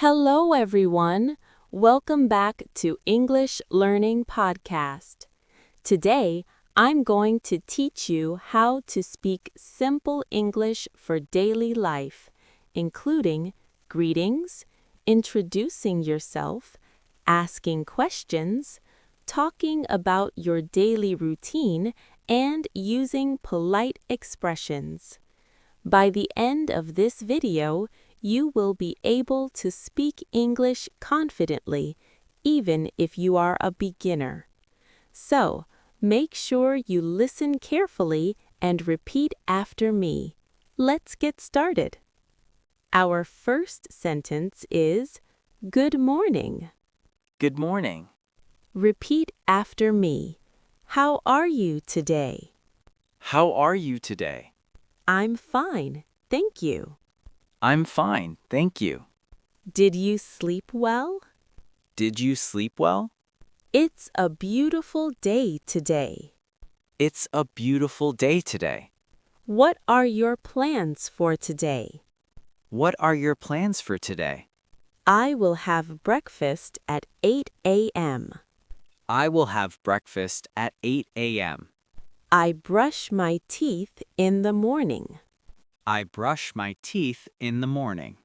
Hello, everyone. Welcome back to English Learning Podcast. Today, I'm going to teach you how to speak simple English for daily life, including greetings, introducing yourself, asking questions, talking about your daily routine, and using polite expressions. By the end of this video, you will be able to speak English confidently, even if you are a beginner. So, make sure you listen carefully and repeat after me. Let's get started. Our first sentence is, Good morning. Good morning. Repeat after me. How are you today? How are you today? I'm fine, thank you. I'm fine, thank you. Did you sleep well? Did you sleep well? It's a beautiful day today. It's a beautiful day today. What are your plans for today? What are your plans for today? I will have breakfast at 8 a.m. I will have breakfast at 8 a.m. I brush my teeth in the morning. I brush my teeth in the morning.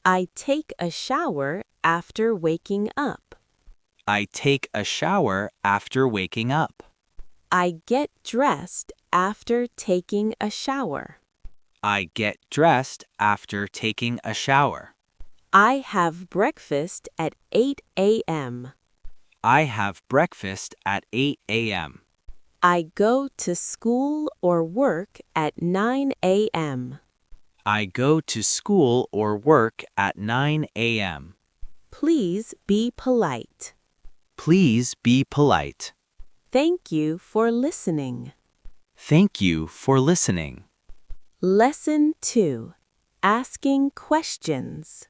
I take a shower after waking up. I take a shower after waking up. I get dressed after taking a shower. I get dressed after taking a shower. I have breakfast at 8 a.m. I have breakfast at 8 a.m. I go to school or work at 9 a.m. I go to school or work at 9 a.m. Please be polite. Please be polite. Thank you for listening. Thank you for listening. Lesson 2. Asking questions.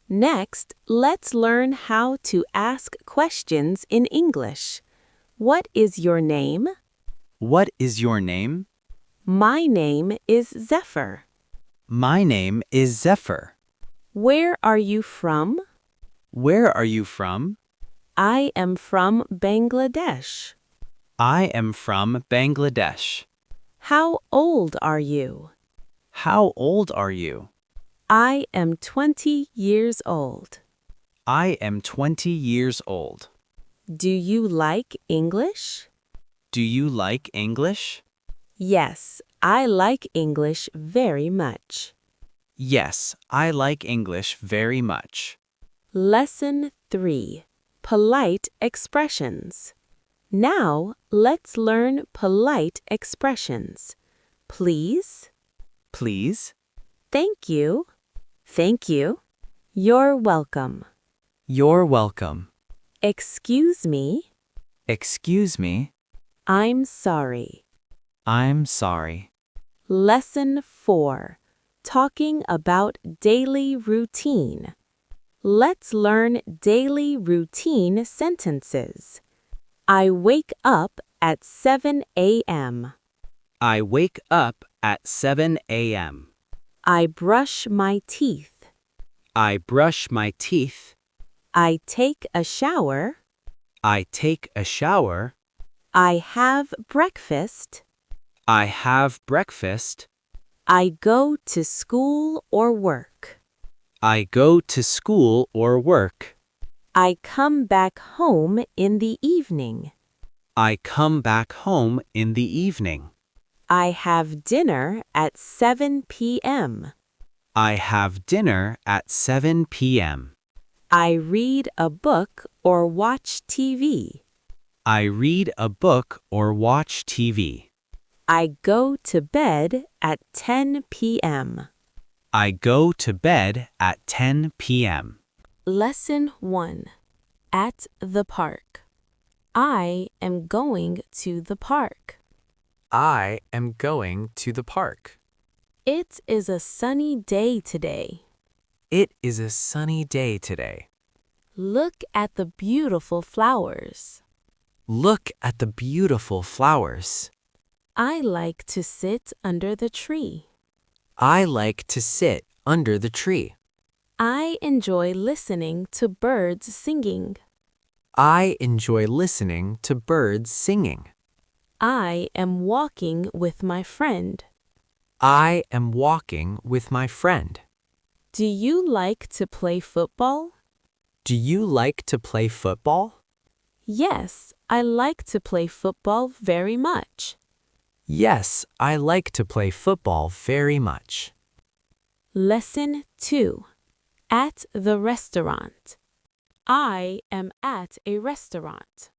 Next, let's learn how to ask questions in English. What is your name? What is your name? My name is Zephyr. My name is Zephyr. Where are you from? Where are you from? I am from Bangladesh. I am from Bangladesh. How old are you? How old are you? I am 20 years old. I am 20 years old. Do you like English? Do you like English? Yes, I like English very much. Yes, I like English very much. Lesson 3. Polite expressions. Now, let's learn polite expressions. Please. Please. Thank you. Thank you. You're welcome. You're welcome. Excuse me. Excuse me. I'm sorry. I'm sorry. Lesson 4. Talking about daily routine. Let's learn daily routine sentences. I wake up at 7 a.m. I wake up at 7 a.m. I brush my teeth. I brush my teeth. I take a shower. I take a shower. I have breakfast. I have breakfast. I go to school or work. I go to school or work. I come back home in the evening. I come back home in the evening. I have dinner at 7 p.m. I have dinner at 7 p.m. I read a book or watch TV. I read a book or watch TV. I go to bed at 10 p.m. I go to bed at 10 p.m. Lesson 1. At the park. I am going to the park. I am going to the park. It is a sunny day today. It is a sunny day today. Look at the beautiful flowers. Look at the beautiful flowers. I like to sit under the tree. I like to sit under the tree. I enjoy listening to birds singing. I enjoy listening to birds singing. I am walking with my friend. I am walking with my friend. Do you like to play football? Do you like to play football? Yes, I like to play football very much. Yes, I like to play football very much. Lesson 2. At the restaurant. I am at a restaurant.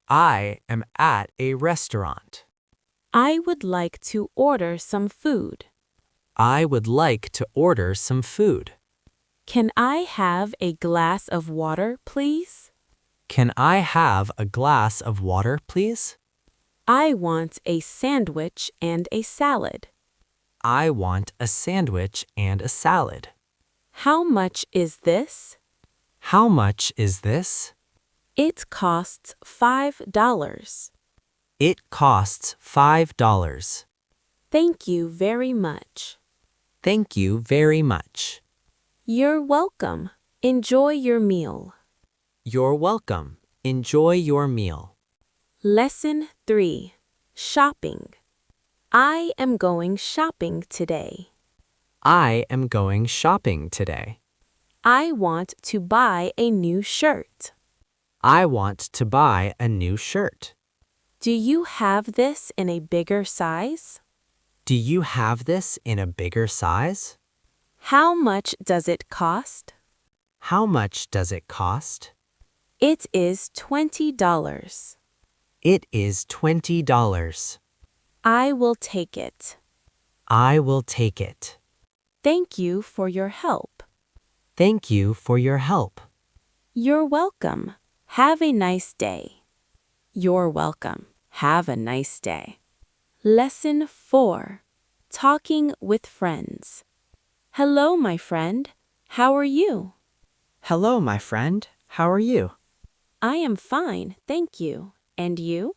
I am at a restaurant. I would like to order some food. I would like to order some food. Can I have a glass of water, please? Can I have a glass of water, please? I want a sandwich and a salad. I want a sandwich and a salad. How much is this? How much is this? It costs $5. It costs $5. Thank you very much. Thank you very much. You're welcome. Enjoy your meal. You're welcome. Enjoy your meal. Lesson 3. Shopping. I am going shopping today. I am going shopping today. I want to buy a new shirt. I want to buy a new shirt. Do you have this in a bigger size? Do you have this in a bigger size? How much does it cost? How much does it cost? It is $20. It is $20. I will take it. I will take it. Thank you for your help. Thank you for your help. You're welcome. Have a nice day. You're welcome. Have a nice day. Lesson 4. Talking with friends. Hello, my friend. How are you? Hello, my friend. How are you? I am fine, thank you. And you?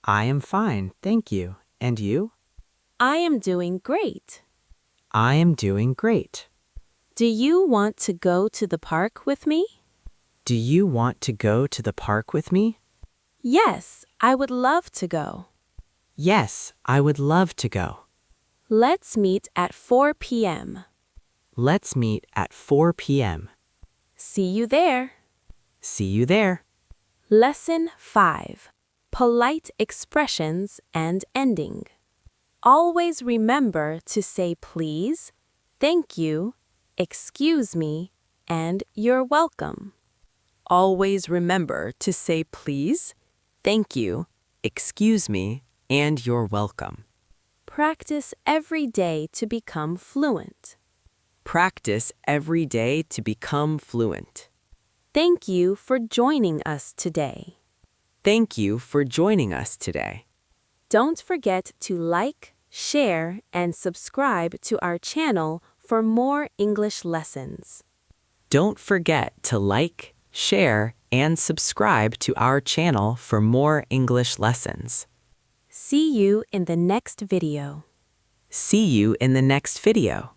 I am fine, thank you. And you? I am doing great. I am doing great. Do you want to go to the park with me? Do you want to go to the park with me? Yes, I would love to go. Yes, I would love to go. Let's meet at 4 p.m. Let's meet at 4 p.m. See you there. See you there. Lesson 5. Polite expressions and ending. Always remember to say please, thank you, excuse me, and you're welcome. Always remember to say please, thank you, excuse me, and you're welcome. Practice every day to become fluent. Practice every day to become fluent. Thank you for joining us today. Thank you for joining us today. Don't forget to like, share, and subscribe to our channel for more English lessons. Don't forget to like, share, and subscribe to our channel for more English lessons. See you in the next video. See you in the next video.